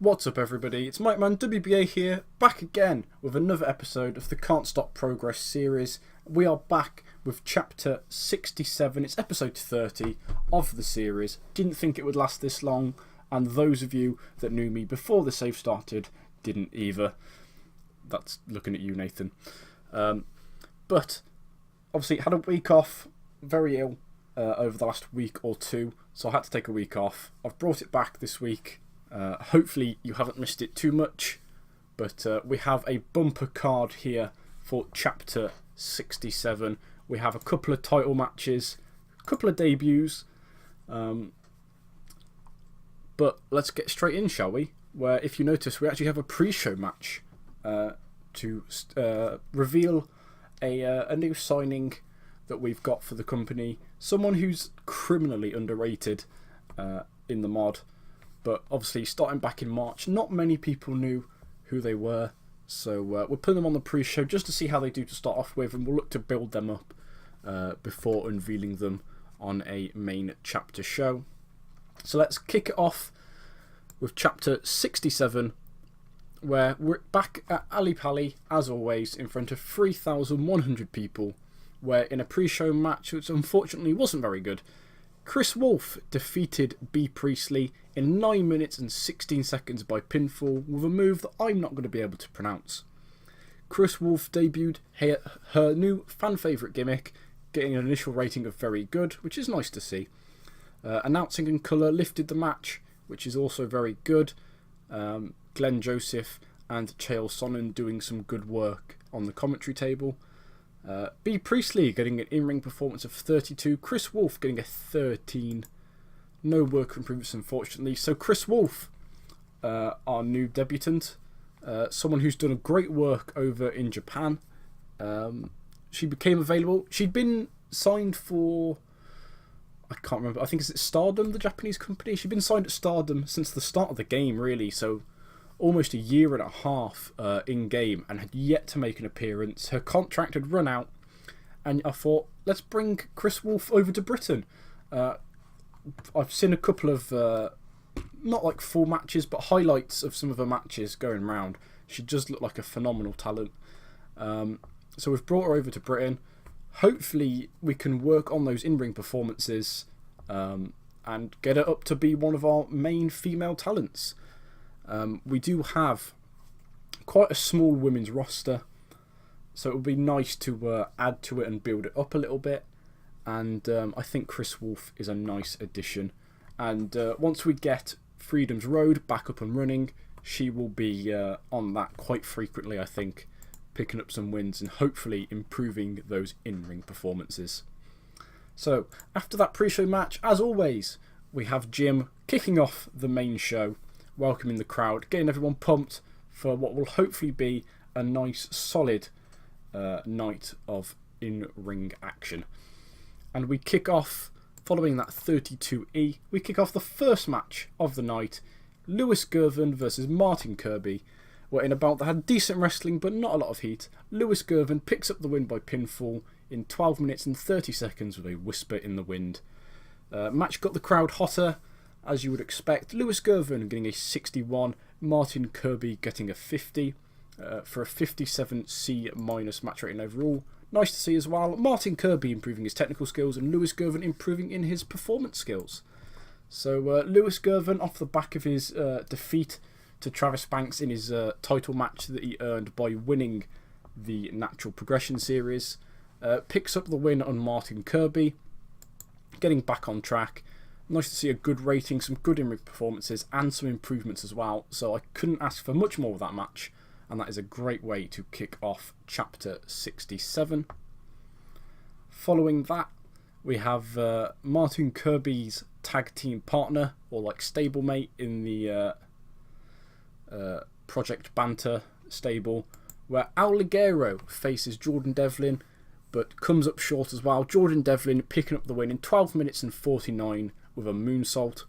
What's up everybody, it's Mike Man WBA here, back again with another episode of the Can't Stop Progress series. We are back with chapter 67, it's episode 30 of the series. Didn't think it would last this long, and those of you that knew me before the save started didn't either. That's looking at you, Nathan. But obviously had a week off, very ill over the last week or two, so I had to take a week off. I've brought it back this week. Hopefully you haven't missed it too much, but we have a bumper card here for chapter 67. We have a couple of title matches, a couple of debuts, but let's get straight in, shall we? Where, if you notice, we actually have a pre-show match to reveal a new signing that we've got for the company. Someone who's criminally underrated in the mod. But obviously, starting back in March, not many people knew who they were. So we're putting them on the pre-show just to see how they do to start off with. And we'll look to build them up before unveiling them on a main chapter show. So let's kick it off with chapter 67. Where we're back at Ali Pali, as always, in front of 3,100 people. Where in a pre-show match, which unfortunately wasn't very good, Chris Wolf defeated B. Priestley in 9 minutes and 16 seconds by pinfall with a move that I'm not going to be able to pronounce. Chris Wolf debuted her new fan favourite gimmick, getting an initial rating of very good, which is nice to see. Announcing in colour lifted the match, which is also very good. Glenn Joseph and Chael Sonnen doing some good work on the commentary table. B. Priestley getting an in-ring performance of 32. Chris Wolf getting a 13. No work improvements, unfortunately. So Chris Wolf, our new debutant, someone who's done a great work over in Japan. She became available. She'd been signed for, I can't remember, I think it's Stardom, the Japanese company. She'd been signed at Stardom since the start of the game, really. So almost a year and a half in-game and had yet to make an appearance. Her contract had run out, and I thought, let's bring Chris Wolf over to Britain. I've seen a couple of, not like full matches, but highlights of some of her matches going round. She does look like a phenomenal talent. So we've brought her over to Britain. Hopefully we can work on those in-ring performances and get her up to be one of our main female talents. We do have quite a small women's roster, so it would be nice to add to it and build it up a little bit. And I think Chris Wolf is a nice addition. And once we get Freedom's Road back up and running, she will be on that quite frequently, I think, picking up some wins and hopefully improving those in-ring performances. So after that pre-show match, as always, we have Jim kicking off the main show, welcoming the crowd, getting everyone pumped for what will hopefully be a nice, solid night of in-ring action. And we kick off, following that 32E, we kick off the first match of the night, Lewis Gervin versus Martin Kirby. We're in a bout that had decent wrestling but not a lot of heat. Lewis Gervin picks up the win by pinfall in 12 minutes and 30 seconds with a whisper in the wind. Match got the crowd hotter, as you would expect. Lewis Gervin getting a 61, Martin Kirby getting a 50 for a 57C- match rating overall. Nice to see as well. Martin Kirby improving his technical skills and Lewis Gervin improving in his performance skills. So Lewis Gervin, off the back of his defeat to Travis Banks in his title match that he earned by winning the Natural Progression Series, picks up the win on Martin Kirby, getting back on track. Nice to see a good rating, some good in-ring performances and some improvements as well. So I couldn't ask for much more of that match. And that is a great way to kick off chapter 67. Following that, we have Martin Kirby's tag team partner, or like stablemate in the Project Banter stable, where Al Ligero faces Jordan Devlin, but comes up short as well. Jordan Devlin picking up the win in 12 minutes and 49 with a moonsault.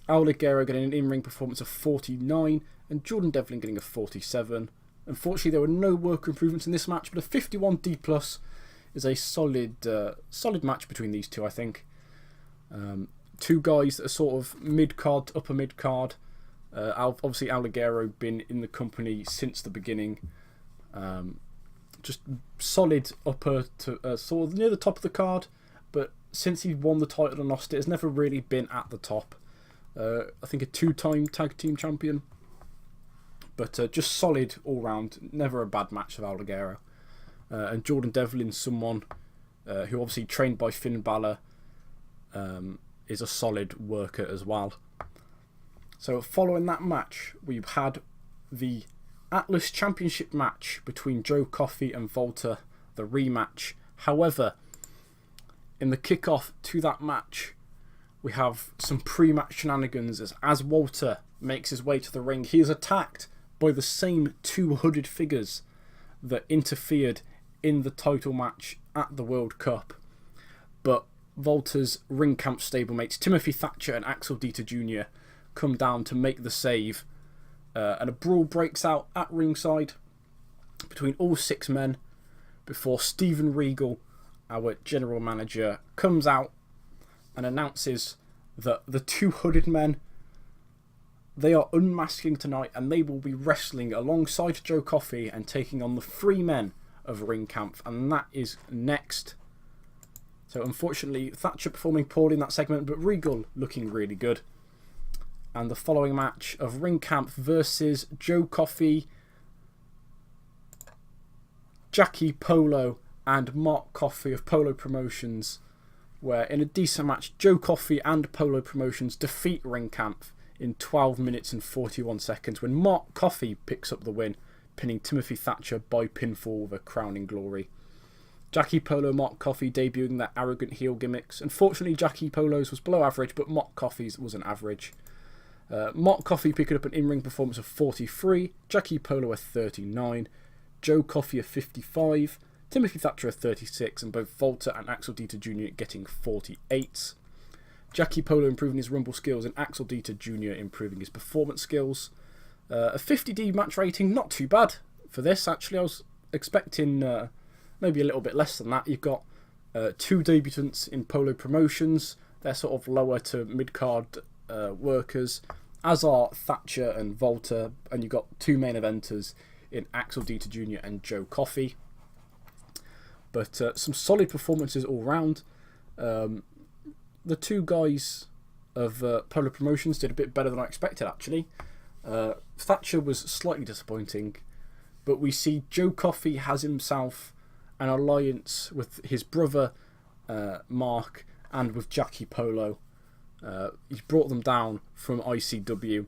Al Ligero getting an in-ring performance of 49, and Jordan Devlin getting a 47. Unfortunately, there were no work improvements in this match, but a 51D+ is a solid match between these two, I think. Two guys that are sort of mid-card to upper mid-card. Obviously, Alligero been in the company since the beginning. Just solid upper to sort of near the top of the card, but since he won the title and lost it, has never really been at the top. I think a 2-time tag team champion, but just solid all round. Never a bad match of Alligero. And Jordan Devlin's someone who obviously trained by Finn Balor, is a solid worker as well. So following that match, we've had the Atlas Championship match between Joe Coffey and Volta, the rematch. However, in the kickoff to that match, we have some pre-match shenanigans as Walter makes his way to the ring. He is attacked by the same two hooded figures that interfered in the title match at the World Cup. But Volta's ring camp stablemates Timothy Thatcher and Axel Dieter Jr. come down to make the save. And a brawl breaks out at ringside between all 6 men before Steven Regal, our general manager, comes out and announces that the 2 hooded men, they are unmasking tonight and they will be wrestling alongside Joe Coffey and taking on the 3 men of Ring Camp, and that is next. So unfortunately, Thatcher performing poorly in that segment, but Regal looking really good. And the following match of Ring Camp versus Joe Coffey, Jackie Polo and Mark Coffey of Polo Promotions, where in a decent match, Joe Coffey and Polo Promotions defeat Ring Camp in 12 minutes and 41 seconds when Mark Coffey picks up the win, pinning Timothy Thatcher by pinfall with a crowning glory. Jackie Polo, Mark Coffey debuting their arrogant heel gimmicks. Unfortunately, Jackie Polo's was below average, but Mark Coffey's was an average. Mark Coffey picking up an in-ring performance of 43, Jackie Polo a 39, Joe Coffey a 55, Timothy Thatcher a 36, and both Volta and Axel Dieter Jr. getting 48s. Jackie Polo improving his rumble skills and Axel Dieter Jr. improving his performance skills. A 50D match rating, not too bad for this actually. I was expecting maybe a little bit less than that. You've got 2 debutants in Polo Promotions. They're sort of lower to mid-card workers, as are Thatcher and Volta, and you've got 2 main eventers in Axel Dieter Jr. and Joe Coffey. But some solid performances all round. The 2 guys of Polo Promotions did a bit better than I expected actually. Thatcher was slightly disappointing, but we see Joe Coffey has himself an alliance with his brother Mark and with Jackie Polo. He's brought them down from ICW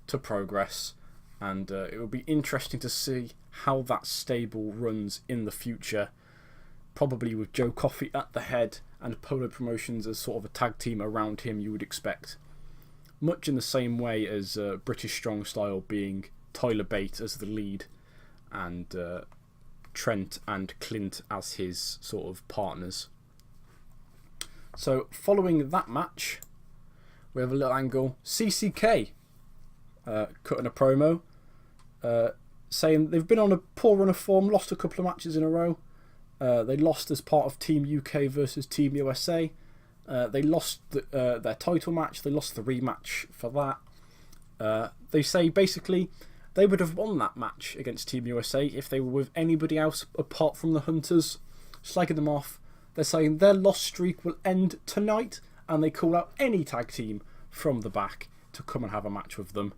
to Progress, and it will be interesting to see how that stable runs in the future, probably with Joe Coffey at the head and Polo Promotions as sort of a tag team around him, you would expect. Much in the same way as British Strong Style being Tyler Bate as the lead and Trent and Clint as his sort of partners. So following that match, we have a little angle. CCK cutting a promo saying they've been on a poor run of form, lost a couple of matches in a row. They lost as part of Team UK versus Team USA. They lost their title match. They lost the rematch for that. They say basically they would have won that match against Team USA if they were with anybody else apart from the Hunters. Slagging them off. They're saying their loss streak will end tonight, and they call out any tag team from the back to come and have a match with them.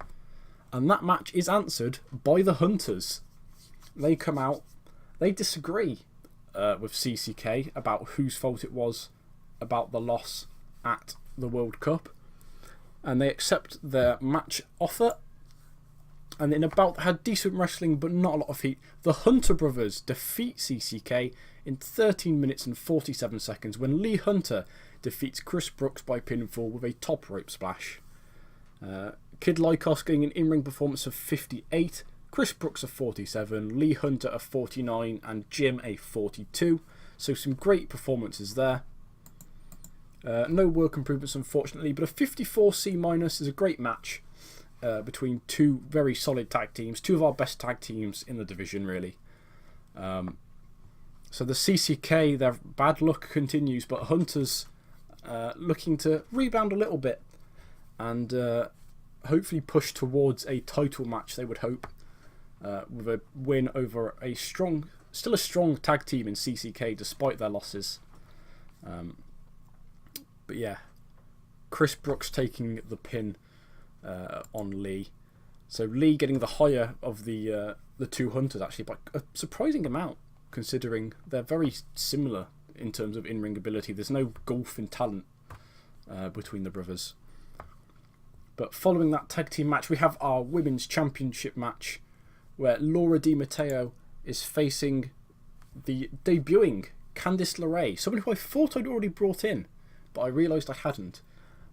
And that match is answered by the Hunters. They come out, they disagree with CCK about whose fault it was about the loss at the World Cup, and they accept their match offer. And in about had decent wrestling but not a lot of heat, the Hunter brothers defeat CCK in 13 minutes and 47 seconds when Lee Hunter defeats Chris Brooks by pinfall with a top rope splash. Kid Lykos getting an in-ring performance of 58, Chris Brooks a 47, Lee Hunter a 49, and Jim a 42. So some great performances there. No work improvements unfortunately, but a 54C- is a great match between 2 very solid tag teams, 2 of our best tag teams in the division really. So the CCK, their bad luck continues, but Hunters looking to rebound a little bit and hopefully push towards a title match, they would hope, with a win over still a strong tag team in CCK despite their losses. But yeah, Chris Brooks taking the pin on Lee. So Lee getting the higher of the two hunters actually by a surprising amount, considering they're very similar in terms of in-ring ability. There's no gulf in talent between the brothers. But following that tag team match, we have our women's championship match, where Laura Di Matteo is facing the debuting Candice LeRae, someone who I thought I'd already brought in, but I realised I hadn't.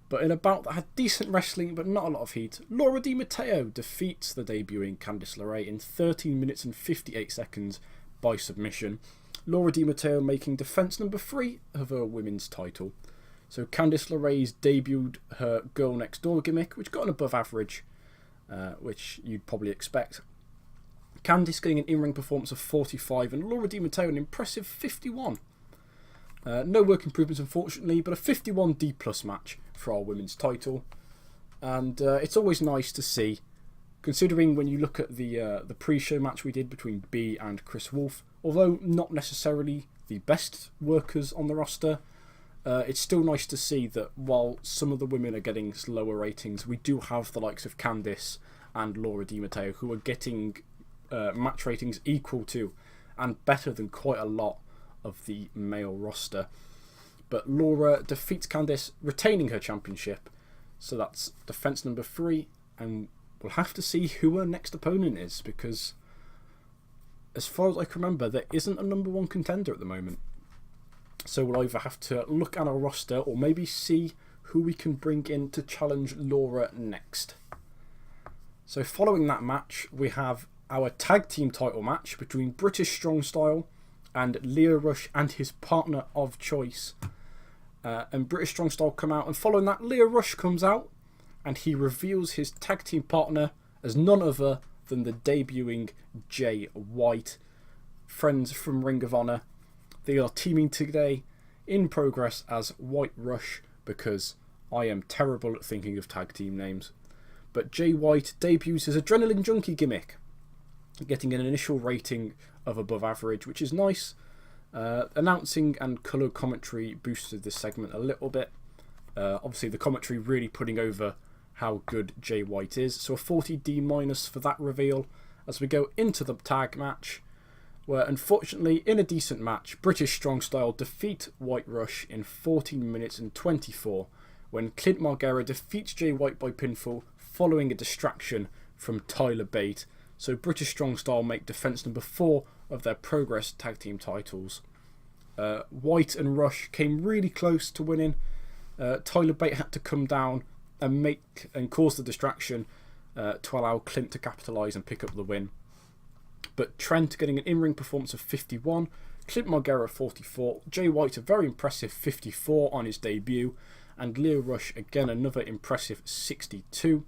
But in a bout that had decent wrestling but not a lot of heat, Laura Di Matteo defeats the debuting Candice LeRae in 13 minutes and 58 seconds by submission. Laura Di Matteo making defence number 3 of her women's title. So Candice LeRae's debuted her Girl Next Door gimmick, which got an above average, which you'd probably expect. Candice getting an in-ring performance of 45 and Laura Di Matteo an impressive 51. No work improvements unfortunately, but a 51 D+ match for our women's title. And it's always nice to see, considering when you look at the pre-show match we did between B and Chris Wolf, although not necessarily the best workers on the roster, it's still nice to see that while some of the women are getting lower ratings, we do have the likes of Candice and Laura Di Matteo who are getting match ratings equal to and better than quite a lot of the male roster. But Laura defeats Candice, retaining her championship. So that's defence number 3, and we'll have to see who her next opponent is, because as far as I can remember, there isn't a number 1 contender at the moment. So we'll either have to look at our roster or maybe see who we can bring in to challenge Laura next. So following that match, we have our tag team title match between British Strong Style and Lio Rush and his partner of choice. And British Strong Style come out, and following that, Lio Rush comes out and he reveals his tag team partner as none other than the debuting Jay White. Friends from Ring of Honor. They are teaming today in progress as White Rush, because I am terrible at thinking of tag team names. But Jay White debuts his Adrenaline Junkie gimmick, getting an initial rating of above average, which is nice. Announcing and colour commentary boosted this segment a little bit. Obviously the commentary really putting over how good Jay White is. So a 40 D- for that reveal as we go into the tag match, where unfortunately in a decent match, British Strong Style defeat White Rush in 14 minutes and 24 when Clint Margera defeats Jay White by pinfall following a distraction from Tyler Bate. So British Strong Style make defence number 4 of their Progress tag team titles. White and Rush came really close to winning. Tyler Bate had to come down and cause the distraction to allow Clint to capitalise and pick up the win. But Trent getting an in-ring performance of 51, Clint Margera 44, Jay White a very impressive 54 on his debut, and Lio Rush again another impressive 62.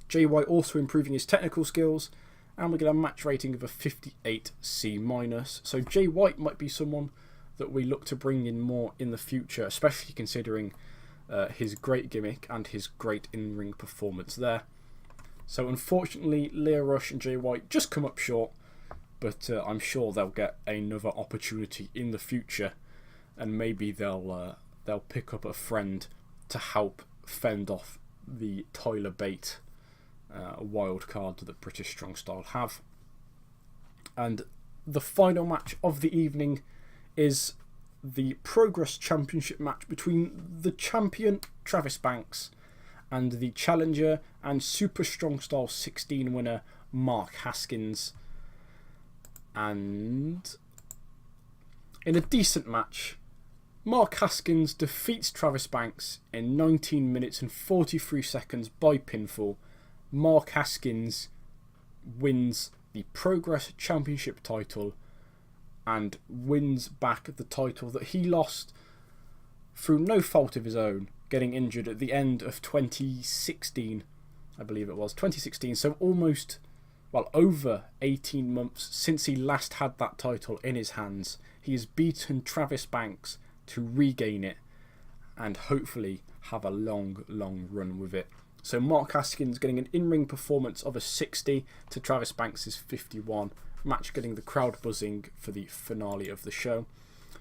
Jay White also improving his technical skills, and we get a match rating of a 58 C-. So Jay White might be someone that we look to bring in more in the future, especially considering his great gimmick and his great in-ring performance there. So unfortunately, Lio Rush and Jay White just come up short, but I'm sure they'll get another opportunity in the future, and maybe they'll pick up a friend to help fend off the Tyler Bate wild card that British Strong Style have. And the final match of the evening is the Progress Championship match between the champion Travis Banks and the challenger and Super Strong Style 16 winner Mark Haskins. And in a decent match, Mark Haskins defeats Travis Banks in 19 minutes and 43 seconds by pinfall. Mark Haskins wins the Progress Championship title and wins back the title that he lost through no fault of his own, getting injured at the end of 2016, I believe it was, 2016, so almost, over 18 months since he last had that title in his hands. He has beaten Travis Banks to regain it and hopefully have a long, long run with it So Mark Haskins getting an in-ring performance of a 60 to Travis Banks' 51. Match getting the crowd buzzing for the finale of the show.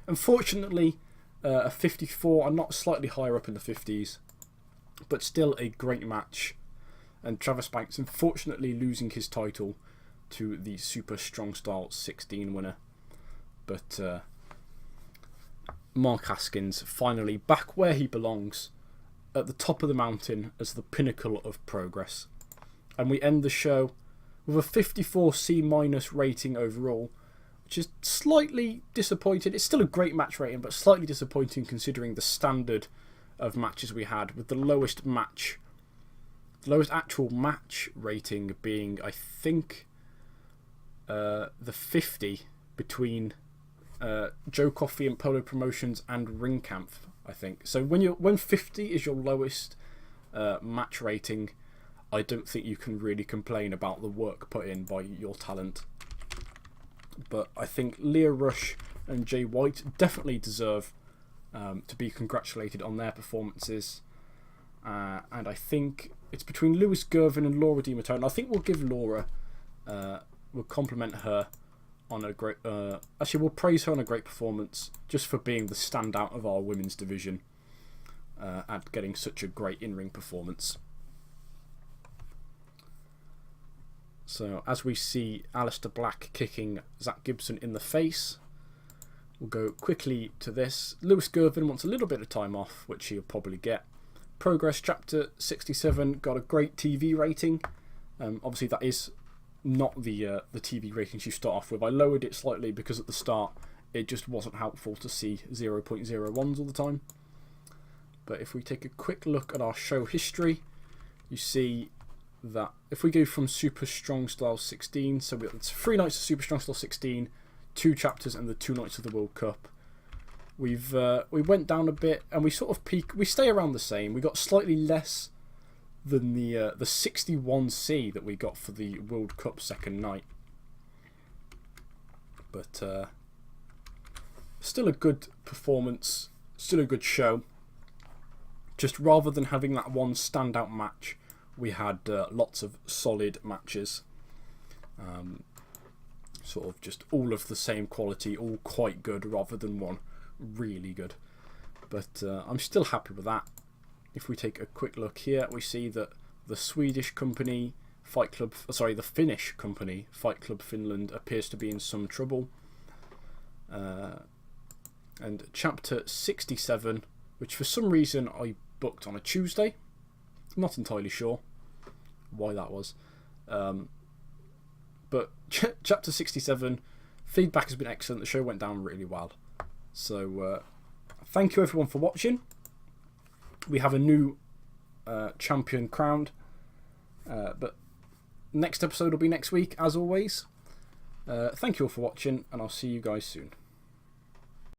Unfortunately, a 54 and not slightly higher up in the 50s, but still a great match. And Travis Banks unfortunately losing his title to the Super Strong Style 16 winner. But Mark Haskins finally back where he belongs, at the top of the mountain as the pinnacle of progress. And we end the show with a 54 C- rating overall, which is slightly disappointing. It's still a great match rating, but slightly disappointing considering the standard of matches we had, with the lowest actual match rating being, I think, the 50 between Joe Coffey and Polo Promotions and Ring Camp, I think. So when 50 is your lowest match rating, I don't think you can really complain about the work put in by your talent. But I think Lio Rush and Jay White definitely deserve to be congratulated on their performances. And I think it's between Lewis Gervin and Laura Di Matteo. And I think we'll give Laura, we'll compliment her on a great... actually, we'll praise her on a great performance just for being the standout of our women's division and getting such a great in-ring performance. So as we see Aleister Black kicking Zach Gibson in the face, we'll go quickly to this. Lewis Gervin wants a little bit of time off, which he'll probably get. Progress Chapter 67 got a great TV rating. Obviously that is not the TV ratings you start off with. I lowered it slightly because at the start it just wasn't helpful to see 0.01s all the time. But if we take a quick look at our show history, you see that if we go from Super Strong Style 16, so it's 3 nights of Super Strong Style 16, 2 chapters and the 2 nights of the World Cup, we went down a bit and we sort of peak. We stay around the same. We got slightly less than the 61C that we got for the World Cup second night, but still a good performance, still a good show. Just rather than having that one standout match, we had lots of solid matches. Sort of just all of the same quality, all quite good, rather than one really good. But I'm still happy with that. If we take a quick look here, we see that the Swedish company, the Finnish company, Fight Club Finland, appears to be in some trouble. And Chapter 67, which for some reason I booked on a Tuesday. Not entirely sure why that was. But Chapter 67, feedback has been excellent. The show went down really well. So thank you everyone for watching. We have a new champion crowned. But next episode will be next week, as always. Thank you all for watching, and I'll see you guys soon.